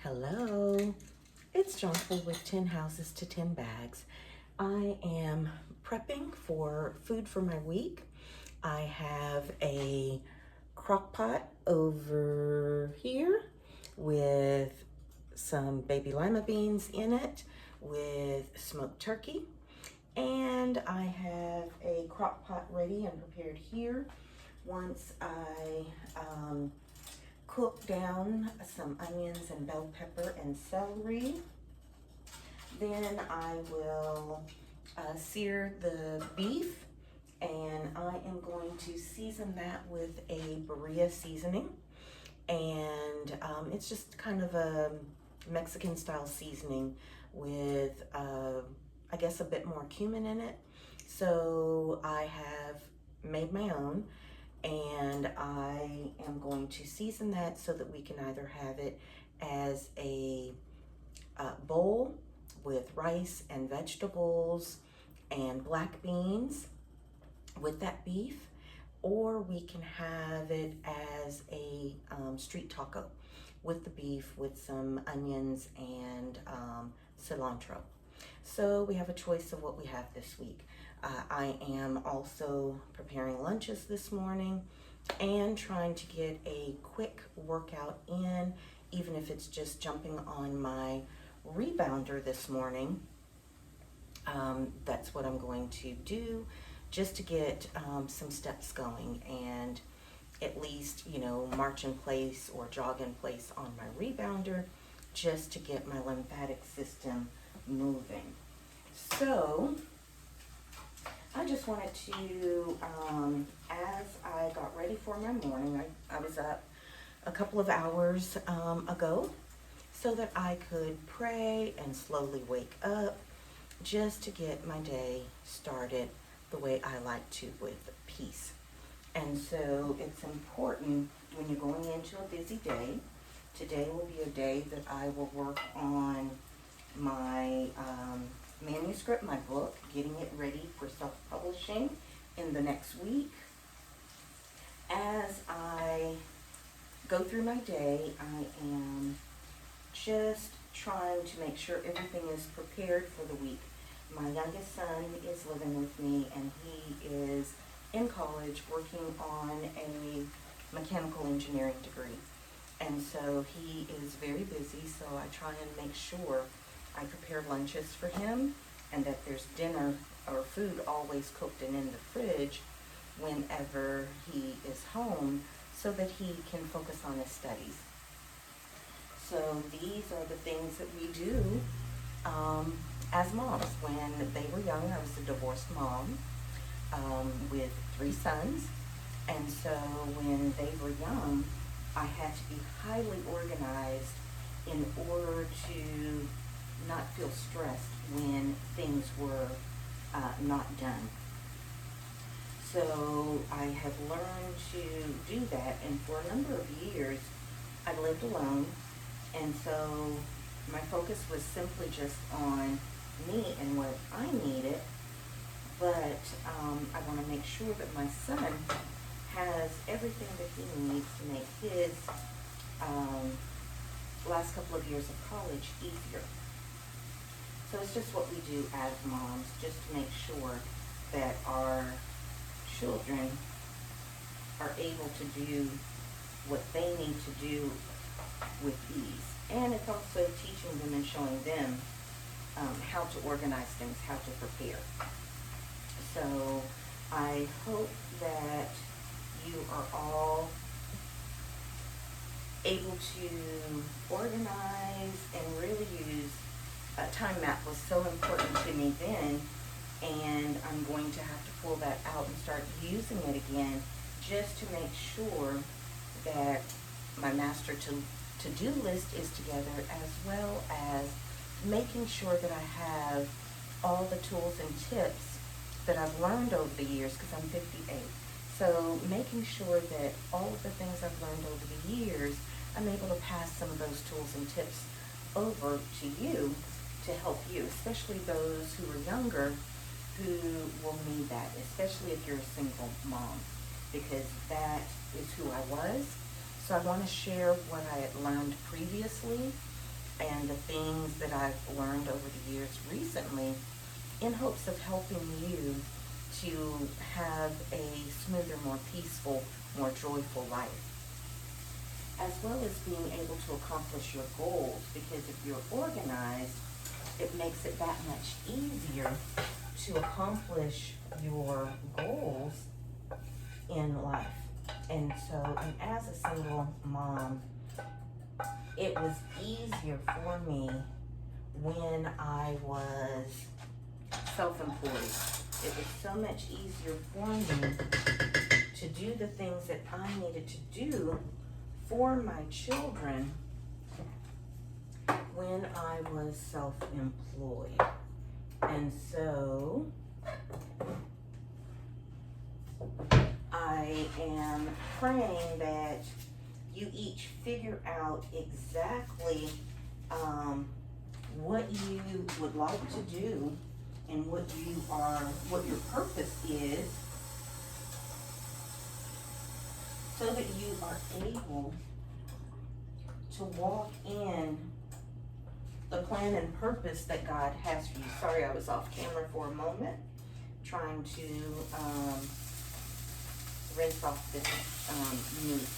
Hello, it's Jonquil with 10 Houses to 10 Bags. I am prepping for food for my week. I have a crock pot over here with some baby lima beans in it with smoked turkey. And I have a crock pot ready and prepared here. Once I cook down some onions and bell pepper and celery, then I will sear the beef, and I am going to season that with a Birria seasoning. And it's just kind of a Mexican style seasoning with, I guess, a bit more cumin in it. So I have made my own, and I am going to season that so that we can either have it as a bowl with rice and vegetables and black beans with that beef, or we can have it as a street taco with the beef with some onions and cilantro. So we have a choice of what we have this week. I am also preparing lunches this morning and trying to get a quick workout in, even if it's just jumping on my rebounder this morning. That's what I'm going to do, just to get some steps going and at least, march in place or jog in place on my rebounder, just to get my lymphatic system moving. So I just wanted to, as I got ready for my morning, I was up a couple of hours ago so that I could pray and slowly wake up, just to get my day started the way I like to, with peace. And so it's important when you're going into a busy day. Today will be a day that I will work on my manuscript, my book, getting it ready for self-publishing in the next week. As I go through my day, I am just trying to make sure everything is prepared for the week. My youngest son is living with me, and he is in college working on a mechanical engineering degree. And so he is very busy, so I try and make sure I prepare lunches for him and that there's dinner or food always cooked and in the fridge whenever he is home, so that he can focus on his studies. So these are the things that we do as moms. When they were young, I was a divorced mom with 3 sons. And so when they were young, I had to be highly organized in order to not feel stressed when things were not done. So I have learned to do that, and for a number of years I lived alone, and so my focus was simply just on me and what I needed. But I want to make sure that my son has everything that he needs to make his last couple of years of college easier. So it's just what we do as moms, just to make sure that our children are able to do what they need to do with ease. And it's also teaching them and showing them how to organize things, how to prepare. So I hope that you are all able to organize and really use a time map. Was so important to me then, and I'm going to have to pull that out and start using it again, just to make sure that my master to-do list is together, as well as making sure that I have all the tools and tips that I've learned over the years, because I'm 58. So making sure that all of the things I've learned over the years, I'm able to pass some of those tools and tips over to you to help you, especially those who are younger, who will need that, especially if you're a single mom, because that is who I was. So I want to share what I had learned previously and the things that I've learned over the years recently in hopes of helping you to have a smoother, more peaceful, more joyful life, as well as being able to accomplish your goals, because if you're organized, it makes it that much easier to accomplish your goals in life. And so, and as a single mom, it was easier for me when I was self-employed. It was so much easier for me to do the things that I needed to do for my children when I was self-employed. And so I am praying that you each figure out exactly what you would like to do and what your purpose is, so that you are able to walk in the plan and purpose that God has for you. Sorry, I was off camera for a moment, trying to rinse off this meat.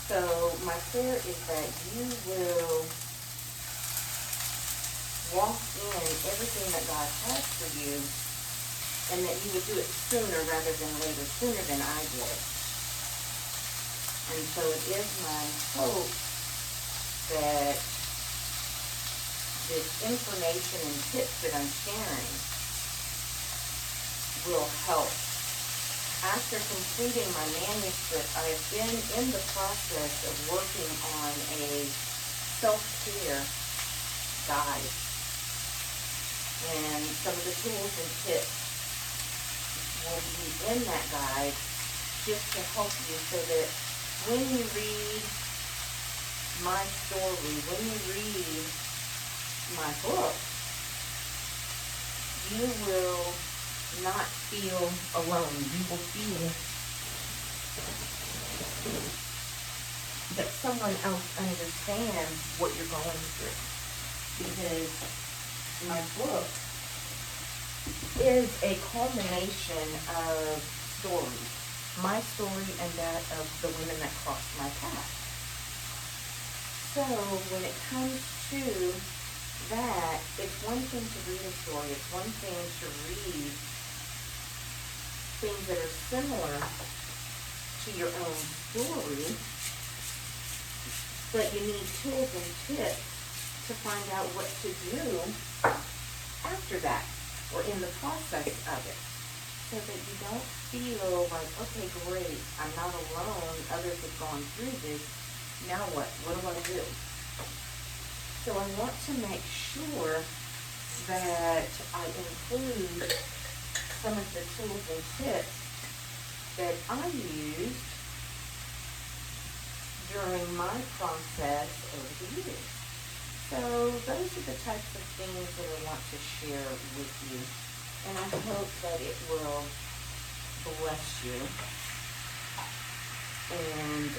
So my prayer is that you will walk in everything that God has for you, and that you would do it sooner rather than later, sooner than I did. And so it is my hope that this information and tips that I'm sharing will help. After completing my manuscript, I've been in the process of working on a self-care guide. And some of the tools and tips will be in that guide just to help you, so that when you read my story, when you read my book, you will not feel alone. You will feel that someone else understands what you're going through, because my book is a culmination of stories, my story and that of the women that crossed my path. So when it comes to that, it's one thing to read a story, it's one thing to read things that are similar to your own story, but you need tools and tips to find out what to do after that, or in the process of it, so that you don't feel like, okay, great, I'm not alone, others have gone through this, now what do I do? So I want to make sure that I include some of the tools and tips that I used during my process over the years. So those are the types of things that I want to share with you, and I hope that it will bless you and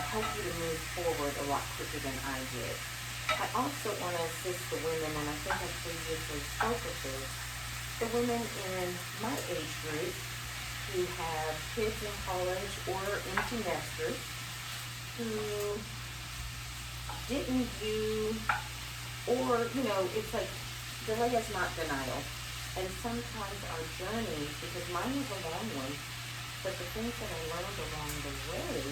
help you to move forward a lot quicker than I did. I also want to assist the women, and I think I previously spoke of this, the women in my age group who have kids in college or empty nesters, who didn't do, or, it's like delay is not denial. And sometimes our journeys, because mine was a long one, but the things that I learned along the way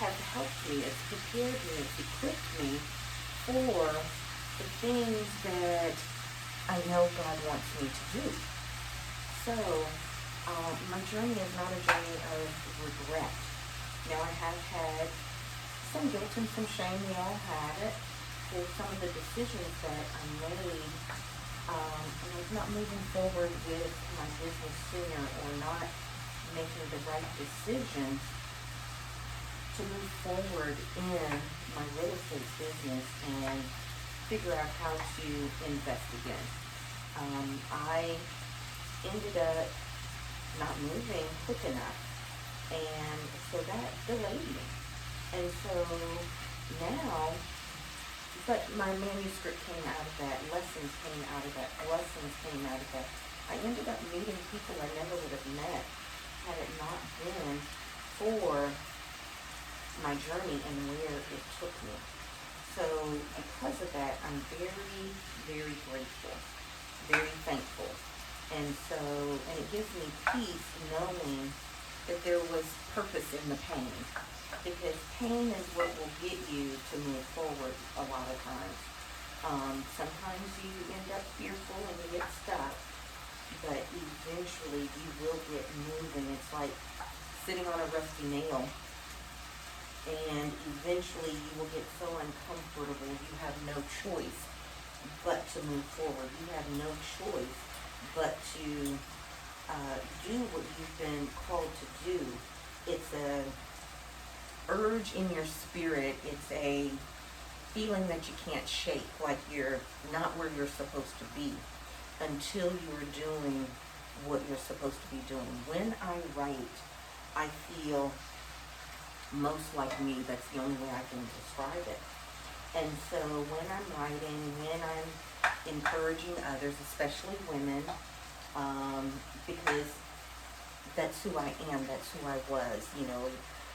have helped me, it's prepared me, it's equipped me for the things that I know God wants me to do. So, my journey is not a journey of regret. Now, I have had some guilt and some shame, we all have it, for some of the decisions that I made, and I was not moving forward with my business sooner, or not making the right decisions to move forward in my real estate business and figure out how to invest again. I ended up not moving quick enough, and so that delayed me. And so now, but my manuscript came out of that, lessons came out of that, lessons came out of that. I ended up meeting people I never would have met had it not been for my journey and where it took me. So because of that, I'm very, very grateful, very thankful. And it gives me peace knowing that there was purpose in the pain. Because pain is what will get you to move forward a lot of times. Sometimes you end up fearful and you get stuck, but eventually you will get moving. It's like sitting on a rusty nail, and eventually you will get so uncomfortable you have no choice but to move forward. You have no choice but to do what you've been called to do. It's a urge in your spirit. It's a feeling that you can't shake, like you're not where you're supposed to be until you're doing what you're supposed to be doing. When I write, I feel most like me. That's the only way I can describe it. And so when I'm writing, when I'm encouraging others, especially women, because that's who I am, that's who I was,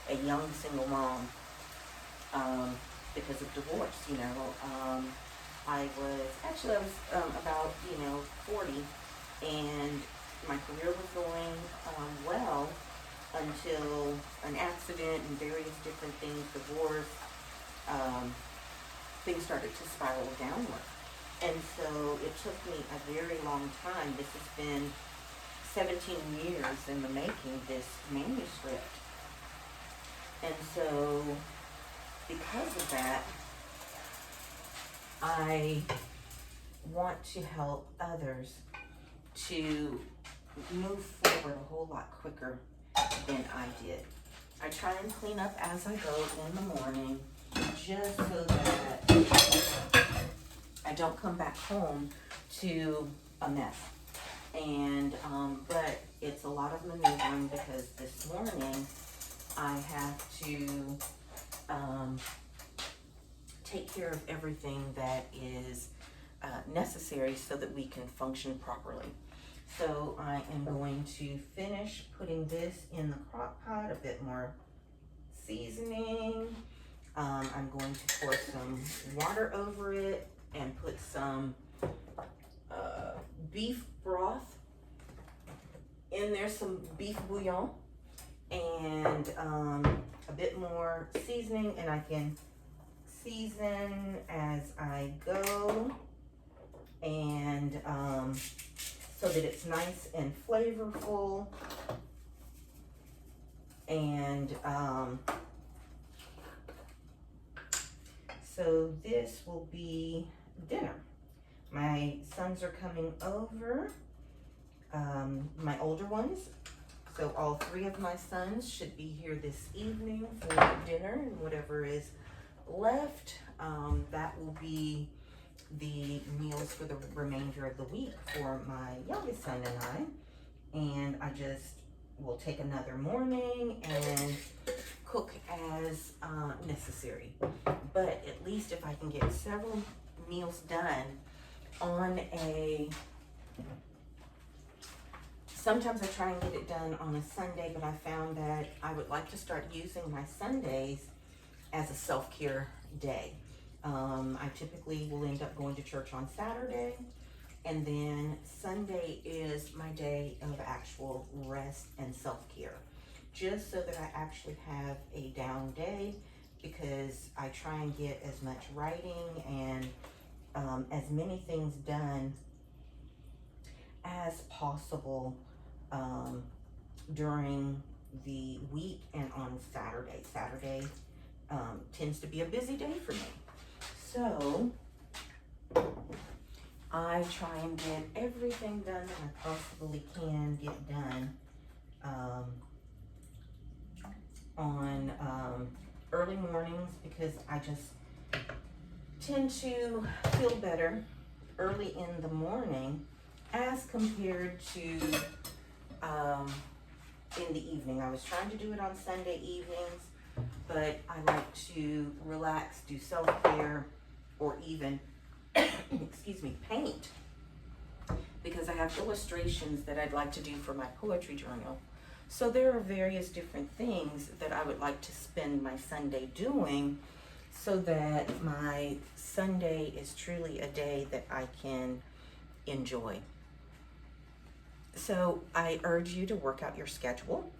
a young single mom, because of divorce, I was about, 40, and my career was going well until an accident and various different things, divorce, things started to spiral downward. And so it took me a very long time. This has been 17 years in the making, this manuscript. And so because of that, I want to help others to move forward a whole lot quicker than I did. I try and clean up as I go in the morning, just so that I don't come back home to a mess. And but it's a lot of maneuvering, because this morning I have to take care of everything that is necessary so that we can function properly. So I am going to finish putting this in the crock pot, a bit more seasoning. I'm going to pour some water over it and put some beef broth in there, some beef bouillon, and a bit more seasoning, and I can season as I go, and so that it's nice and flavorful. And so this will be dinner. My sons are coming over, my older ones. So all three of my sons should be here this evening for dinner, and whatever is left, that will be the meals for the remainder of the week for my youngest son and I. And I just will take another morning and cook as necessary. But at least if I can get several meals done on sometimes I try and get it done on a Sunday, but I found that I would like to start using my Sundays as a self-care day. I typically will end up going to church on Saturday, and then Sunday is my day of actual rest and self-care, just so that I actually have a down day, because I try and get as much writing and as many things done as possible during the week and on Saturday. Saturday tends to be a busy day for me. So I try and get everything done that I possibly can get done on early mornings, because I just tend to feel better early in the morning as compared to in the evening. I was trying to do it on Sunday evenings, but I like to relax, do self-care, or even, excuse me, paint, because I have illustrations that I'd like to do for my poetry journal. So there are various different things that I would like to spend my Sunday doing so that my Sunday is truly a day that I can enjoy. So I urge you to work out your schedule,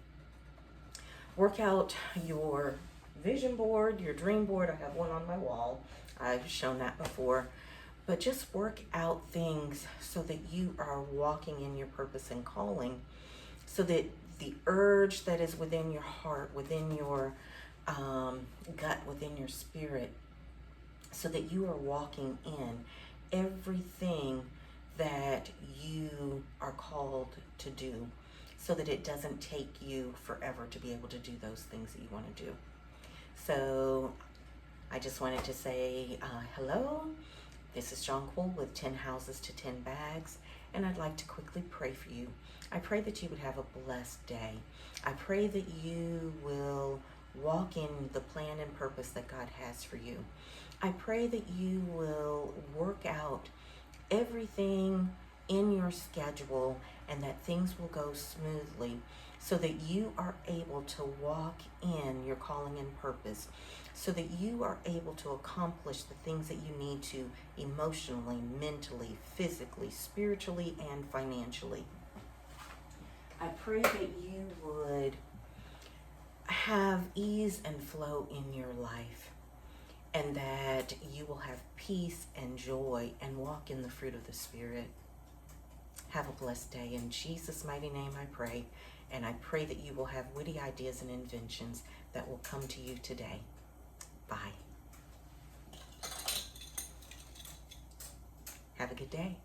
work out your vision board, your dream board. I have one on my wall. I've shown that before. But just work out things so that you are walking in your purpose and calling, so that the urge that is within your heart, within your gut, within your spirit, so that you are walking in everything that you are called to do, so that it doesn't take you forever to be able to do those things that you want to do. So I just wanted to say hello. This is Jonquil with 10 Houses to 10 Bags, and I'd like to quickly pray for you. I pray that you would have a blessed day. I pray that you will walk in the plan and purpose that God has for you. I pray that you will work out everything in your schedule and that things will go smoothly so that you are able to walk in your calling and purpose, so that you are able to accomplish the things that you need to emotionally, mentally, physically, spiritually, and financially. I pray that you would have ease and flow in your life, and that you will have peace and joy and walk in the fruit of the Spirit. Have a blessed day. In Jesus' mighty name I pray, and I pray that you will have witty ideas and inventions that will come to you today. Bye. Have a good day.